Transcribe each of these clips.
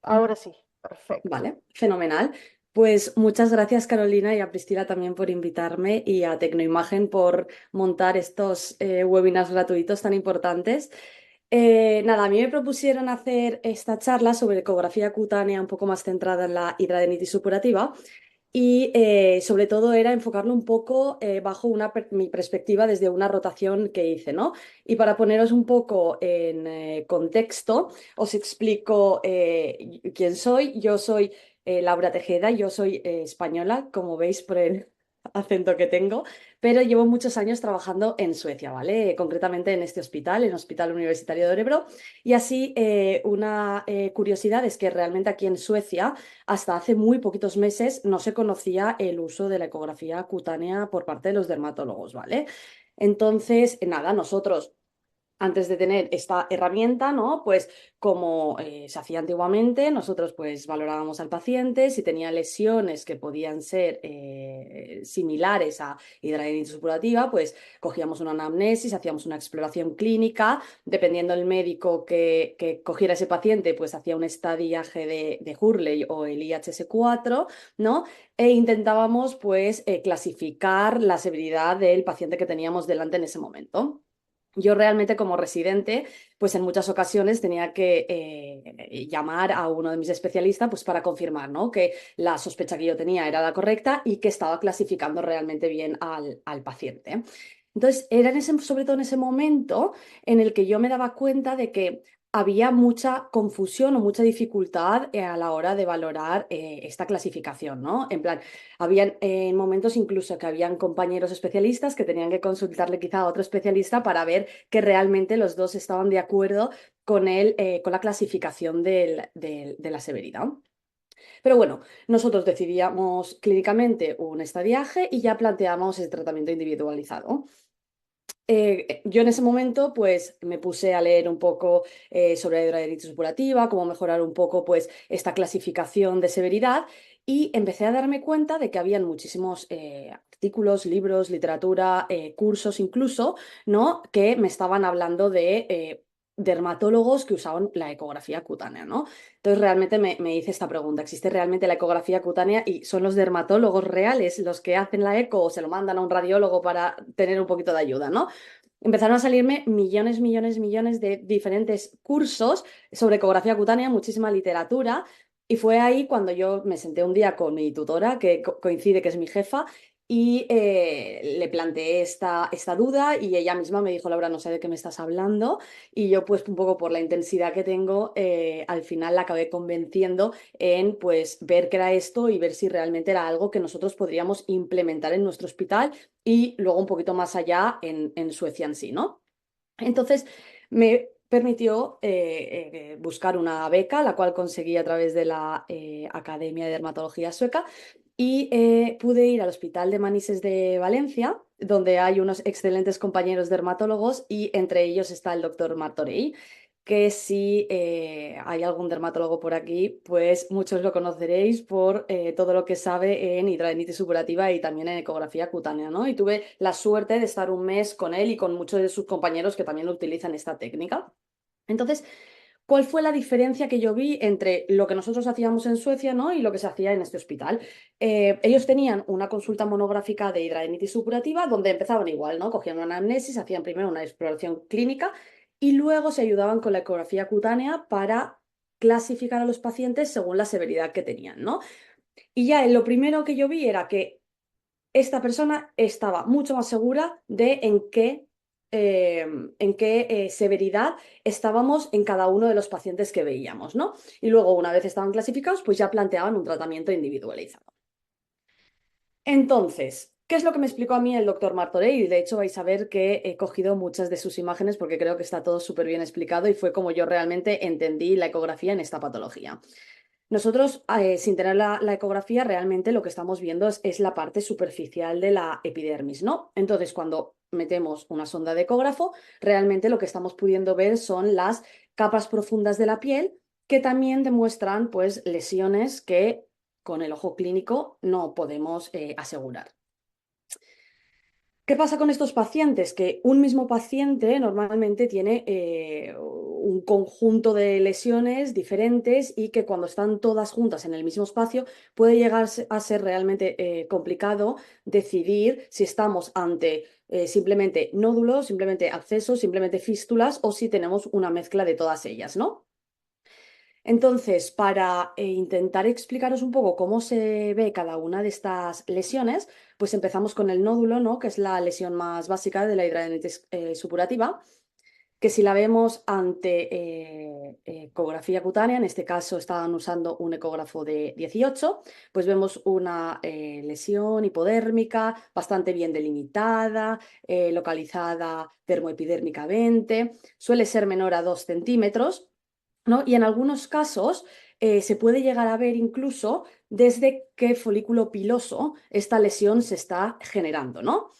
Ahora sí, perfecto. Vale, fenomenal. Pues muchas gracias Carolina y a Priscila también por invitarme y a Tecnoimagen por montar estos webinars gratuitos tan importantes. Nada, a mí me propusieron hacer esta charla sobre ecografía cutánea un poco más centrada en la hidradenitis supurativa y sobre todo era enfocarlo un poco bajo mi perspectiva desde una rotación que hice, ¿no? Y para poneros un poco en contexto, os explico quién soy. Yo soy Laura Tejeda, yo soy española, como veis por el acento que tengo, pero llevo muchos años trabajando en Suecia, ¿vale? Concretamente en este hospital, en el Hospital Universitario de Örebro. Y así, una curiosidad es que realmente aquí en Suecia hasta hace muy poquitos meses no se conocía el uso de la ecografía cutánea por parte de los dermatólogos, ¿vale? Entonces, nada, nosotros antes de tener esta herramienta, ¿no? Pues como se hacía antiguamente, nosotros pues valorábamos al paciente, si tenía lesiones que podían ser similares a hidradenitis supurativa, pues cogíamos una anamnesis, hacíamos una exploración clínica, dependiendo del médico que cogiera ese paciente, pues hacía un estadiaje de Hurley o el IHS4, ¿no? E intentábamos pues clasificar la severidad del paciente que teníamos delante en ese momento. Yo realmente como residente, pues en muchas ocasiones tenía que llamar a uno de mis especialistas pues para confirmar, ¿no? Que la sospecha que yo tenía era la correcta y que estaba clasificando realmente bien al paciente. Entonces, era sobre todo en ese momento en el que yo me daba cuenta de que había mucha confusión o mucha dificultad a la hora de valorar esta clasificación, ¿no? En plan, habían momentos incluso que habían compañeros especialistas que tenían que consultarle quizá a otro especialista para ver que realmente los dos estaban de acuerdo con la clasificación de la severidad. Pero bueno, nosotros decidíamos clínicamente un estadiaje y ya planteamos el tratamiento individualizado. Yo en ese momento pues me puse a leer un poco sobre la hidradenitis supurativa, cómo mejorar un poco pues esta clasificación de severidad y empecé a darme cuenta de que habían muchísimos artículos, libros, literatura, cursos incluso, ¿no? Que me estaban hablando de dermatólogos que usaban la ecografía cutánea, ¿no? Entonces realmente me hice esta pregunta, ¿existe realmente la ecografía cutánea y son los dermatólogos reales los que hacen la eco o se lo mandan a un radiólogo para tener un poquito de ayuda, ¿no? Empezaron a salirme millones, millones, millones de diferentes cursos sobre ecografía cutánea, muchísima literatura, y fue ahí cuando yo me senté un día con mi tutora, que coincide que es mi jefa, y le planteé esta duda y ella misma me dijo, Laura, no sé de qué me estás hablando, y yo pues un poco por la intensidad que tengo, al final la acabé convenciendo en pues ver qué era esto y ver si realmente era algo que nosotros podríamos implementar en nuestro hospital y luego un poquito más allá en Suecia en sí, ¿no? Entonces me permitió buscar una beca, la cual conseguí a través de la Academia de Dermatología Sueca y pude ir al Hospital de Manises de Valencia, donde hay unos excelentes compañeros dermatólogos y entre ellos está el doctor Martorell, que si hay algún dermatólogo por aquí, pues muchos lo conoceréis por todo lo que sabe en hidradenitis supurativa y también en ecografía cutánea, ¿no? Y tuve la suerte de estar un mes con él y con muchos de sus compañeros que también utilizan esta técnica. Entonces, ¿cuál fue la diferencia que yo vi entre lo que nosotros hacíamos en Suecia, ¿no? Y lo que se hacía en este hospital? Ellos tenían una consulta monográfica de hidradenitis supurativa donde empezaban igual, ¿no? Cogían una anamnesis, hacían primero una exploración clínica y luego se ayudaban con la ecografía cutánea para clasificar a los pacientes según la severidad que tenían, ¿no? Y ya lo primero que yo vi era que esta persona estaba mucho más segura de eh, en qué severidad estábamos en cada uno de los pacientes que veíamos, ¿no? Y luego, una vez estaban clasificados, pues ya planteaban un tratamiento individualizado. Entonces, ¿qué es lo que me explicó a mí el doctor Martorell? Y de hecho vais a ver que he cogido muchas de sus imágenes porque creo que está todo súper bien explicado y fue como yo realmente entendí la ecografía en esta patología. Nosotros, sin tener la ecografía, realmente lo que estamos viendo es la parte superficial de la epidermis, ¿no? Entonces, cuando metemos una sonda de ecógrafo, realmente lo que estamos pudiendo ver son las capas profundas de la piel que también demuestran, pues, lesiones que con el ojo clínico no podemos asegurar. ¿Qué pasa con estos pacientes? Que un mismo paciente normalmente tiene un conjunto de lesiones diferentes y que cuando están todas juntas en el mismo espacio puede llegar a ser realmente complicado decidir si estamos ante simplemente nódulos, simplemente abscesos, simplemente fístulas o si tenemos una mezcla de todas ellas, ¿no? Entonces, para intentar explicaros un poco cómo se ve cada una de estas lesiones, pues empezamos con el nódulo, ¿no? Que es la lesión más básica de la hidradenitis supurativa, que si la vemos ante ecografía cutánea, en este caso estaban usando un ecógrafo de 18, pues vemos una lesión hipodérmica bastante bien delimitada, localizada dermoepidérmicamente, suele ser menor a 2 centímetros, ¿no? Y en algunos casos se puede llegar a ver incluso desde qué folículo piloso esta lesión se está generando, ¿no?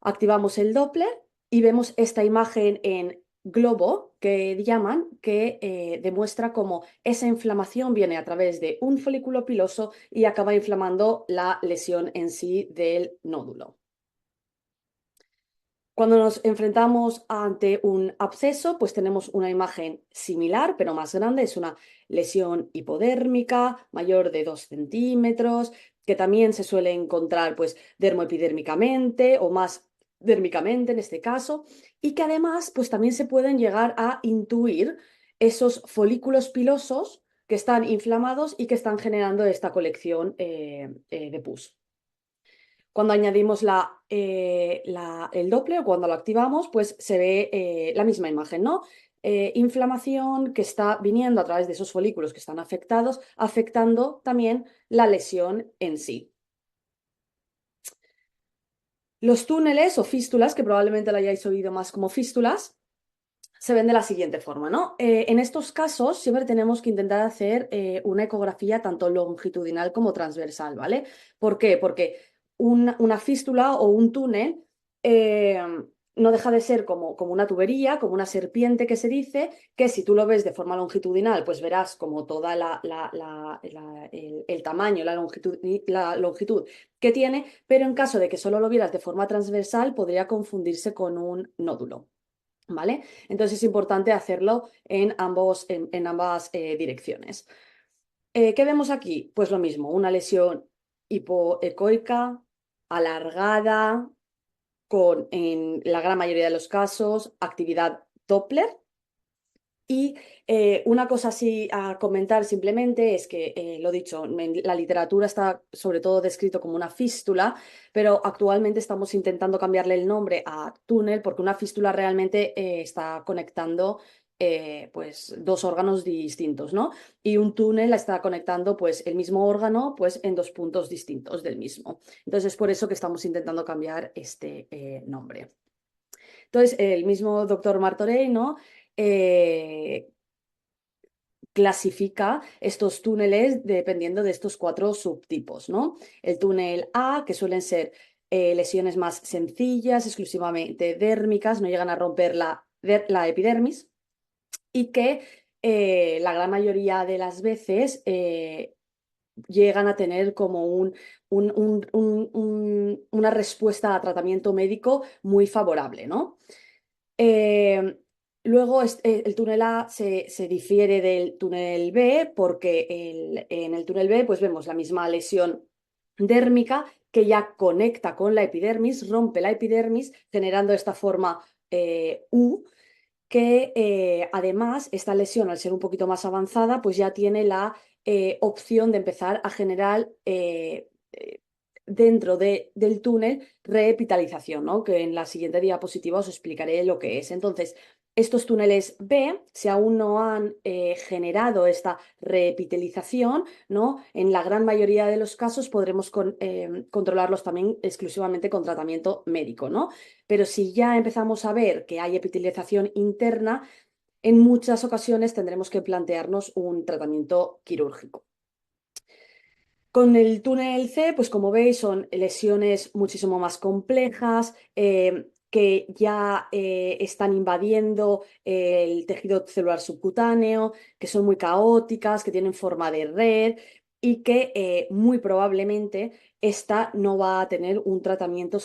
Activamos el Doppler y vemos esta imagen en globo que llaman, que demuestra cómo esa inflamación viene a través de un folículo piloso y acaba inflamando la lesión en sí del nódulo. Cuando nos enfrentamos ante un absceso, pues tenemos una imagen similar, pero más grande. Es una lesión hipodérmica mayor de 2 centímetros, que también se suele encontrar pues dermoepidérmicamente o más dérmicamente en este caso, y que además pues también se pueden llegar a intuir esos folículos pilosos que están inflamados y que están generando esta colección de pus. Cuando añadimos el Doppler o cuando lo activamos, pues se ve la misma imagen, ¿no? Inflamación que está viniendo a través de esos folículos que están afectados, afectando también la lesión en sí. Los túneles o fístulas, que probablemente lo hayáis oído más como fístulas, se ven de la siguiente forma, ¿no? En estos casos siempre tenemos que intentar hacer una ecografía tanto longitudinal como transversal, ¿vale? ¿Por qué? Porque una fístula o un túnel eh, no deja de ser como una tubería, como una serpiente que se dice, que si tú lo ves de forma longitudinal, pues verás como toda el tamaño, la longitud que tiene, pero en caso de que solo lo vieras de forma transversal, podría confundirse con un nódulo. ¿Vale? Entonces es importante hacerlo en ambas direcciones. ¿Qué vemos aquí? Pues lo mismo, una lesión hipoecoica, alargada, con en la gran mayoría de los casos actividad Doppler. Y una cosa así a comentar simplemente es que, lo dicho, en la literatura está sobre todo descrito como una fístula, pero actualmente estamos intentando cambiarle el nombre a túnel porque una fístula realmente está conectando pues dos órganos distintos, ¿no? Y un túnel la está conectando pues el mismo órgano pues en dos puntos distintos del mismo. Entonces es por eso que estamos intentando cambiar este nombre. Entonces el mismo doctor Martorell, ¿no? eh, clasifica estos túneles dependiendo de estos 4 subtipos, ¿no? El túnel A, que suelen ser lesiones más sencillas, exclusivamente dérmicas, no llegan a romper la epidermis y que la gran mayoría de las veces llegan a tener como una respuesta a tratamiento médico muy favorable, ¿no? Eh, Luego el túnel A se difiere del túnel B porque en el túnel B pues vemos la misma lesión dérmica que ya conecta con la epidermis, rompe la epidermis generando esta forma U que además esta lesión al ser un poquito más avanzada pues ya tiene la opción de empezar a generar dentro del túnel reepitalización, ¿no? Que en la siguiente diapositiva os explicaré lo que es. Entonces, estos túneles B, si aún no han generado esta reepitalización, ¿no? En la gran mayoría de los casos podremos controlarlos también exclusivamente con tratamiento médico, ¿no? Pero si ya empezamos a ver que hay epitelización interna, en muchas ocasiones tendremos que plantearnos un tratamiento quirúrgico. Con el túnel C, pues como veis, son lesiones muchísimo más complejas, que ya están invadiendo el tejido celular subcutáneo, que son muy caóticas, que tienen forma de red, y que muy probablemente esta no va a tener un tratamiento,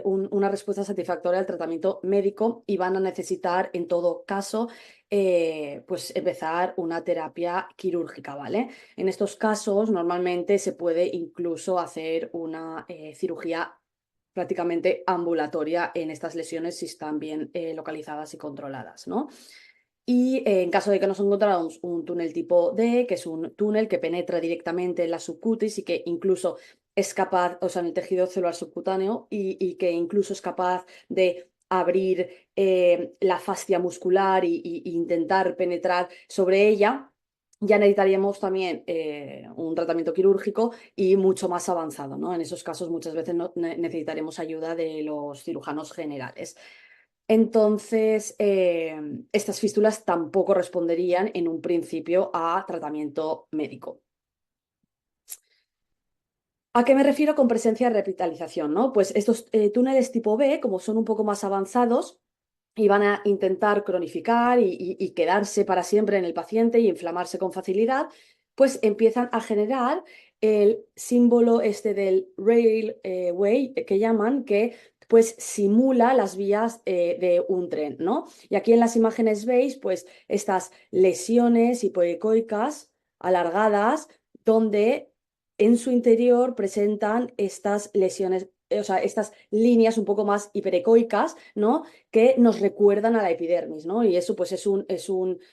una respuesta satisfactoria al tratamiento médico y van a necesitar en todo caso pues empezar una terapia quirúrgica, ¿vale? En estos casos normalmente se puede incluso hacer una cirugía prácticamente ambulatoria en estas lesiones si están bien localizadas y controladas, ¿no? Y en caso de que nos encontráramos un túnel tipo D, que es un túnel que penetra directamente en la subcutis y que incluso es capaz, o sea, en el tejido celular subcutáneo, y que incluso es capaz de abrir la fascia muscular y intentar penetrar sobre ella, ya necesitaríamos también un tratamiento quirúrgico y mucho más avanzado, ¿no? En esos casos muchas veces necesitaremos ayuda de los cirujanos generales. Entonces, estas fístulas tampoco responderían en un principio a tratamiento médico. ¿A qué me refiero con presencia de revitalización, no? Pues estos túneles tipo B, como son un poco más avanzados y van a intentar cronificar y quedarse para siempre en el paciente y inflamarse con facilidad, pues empiezan a generar el símbolo este del railway que llaman, que pues simula las vías de un tren, ¿no? Y aquí en las imágenes veis pues estas lesiones hipoecoicas alargadas donde en su interior presentan estas lesiones, o sea, estas líneas un poco más hiperecoicas, ¿no? Que nos recuerdan a la epidermis, ¿no? Y eso pues es un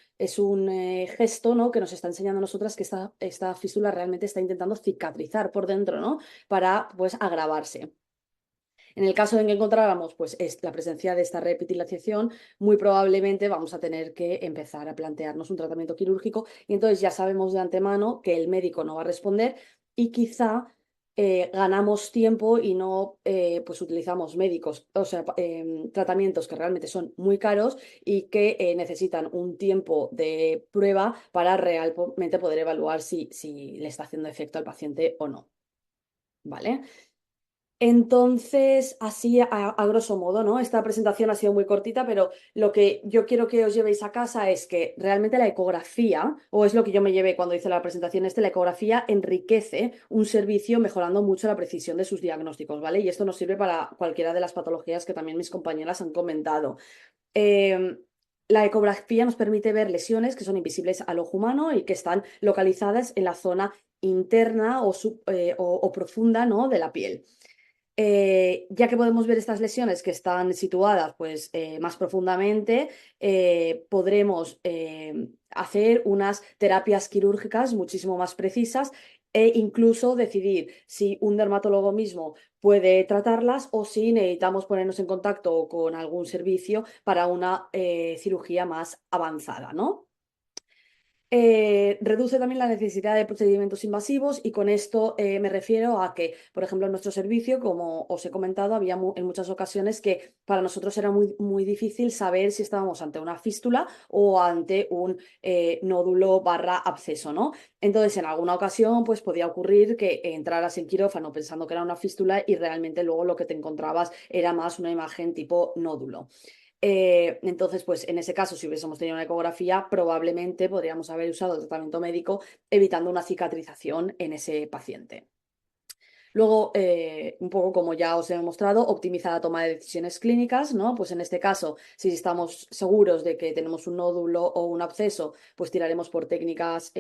gesto, ¿no? Que nos está enseñando a nosotras que esta fístula realmente está intentando cicatrizar por dentro, ¿no? Para pues agravarse. En el caso de que encontráramos pues, la presencia de esta repitilización, muy probablemente vamos a tener que empezar a plantearnos un tratamiento quirúrgico y entonces ya sabemos de antemano que el médico no va a responder y quizá ganamos tiempo y no pues utilizamos médicos, o sea, tratamientos que realmente son muy caros y que necesitan un tiempo de prueba para realmente poder evaluar si le está haciendo efecto al paciente o no. ¿Vale? Entonces, así a grosso modo, ¿no? Esta presentación ha sido muy cortita, pero lo que yo quiero que os llevéis a casa es que realmente la ecografía, o es lo que yo me llevé cuando hice la presentación la ecografía enriquece un servicio mejorando mucho la precisión de sus diagnósticos, ¿vale? Y esto nos sirve para cualquiera de las patologías que también mis compañeras han comentado. Eh, la ecografía nos permite ver lesiones que son invisibles al ojo humano y que están localizadas en la zona interna o profunda, ¿no? de la piel. Ya que podemos ver estas lesiones que están situadas pues, más profundamente, podremos hacer unas terapias quirúrgicas muchísimo más precisas e incluso decidir si un dermatólogo mismo puede tratarlas o si necesitamos ponernos en contacto con algún servicio para una cirugía más avanzada, ¿no? Reduce también la necesidad de procedimientos invasivos y con esto me refiero a que, por ejemplo, en nuestro servicio, como os he comentado, había en muchas ocasiones que para nosotros era muy, muy difícil saber si estábamos ante una fístula o ante un nódulo barra absceso, ¿no? Entonces, en alguna ocasión, pues podía ocurrir que entraras en quirófano pensando que era una fístula y realmente luego lo que te encontrabas era más una imagen tipo nódulo. Entonces, pues en ese caso, si hubiésemos tenido una ecografía, probablemente podríamos haber usado el tratamiento médico evitando una cicatrización en ese paciente. Luego, un poco como ya os he mostrado, optimiza la toma de decisiones clínicas, ¿no? Pues en este caso, si estamos seguros de que tenemos un nódulo o un absceso, pues tiraremos por técnicas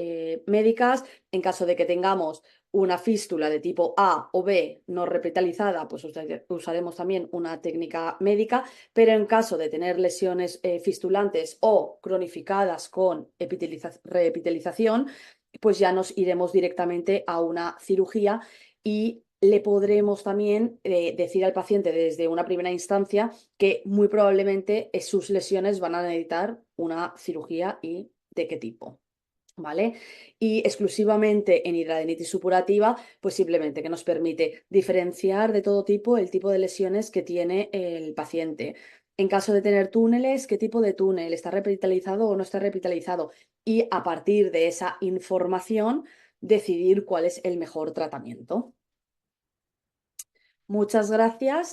médicas. En caso de que tengamos una fístula de tipo A o B no repetalizada, pues usaremos también una técnica médica, pero en caso de tener lesiones fistulantes o cronificadas con reepitelización, pues ya nos iremos directamente a una cirugía y le podremos también decir al paciente desde una primera instancia que muy probablemente sus lesiones van a necesitar una cirugía y de qué tipo. ¿Vale? Y exclusivamente en hidradenitis supurativa, pues simplemente que nos permite diferenciar de todo tipo el tipo de lesiones que tiene el paciente. En caso de tener túneles, qué tipo de túnel, está repitalizado o no está repitalizado. Y a partir de esa información, decidir cuál es el mejor tratamiento. Muchas gracias.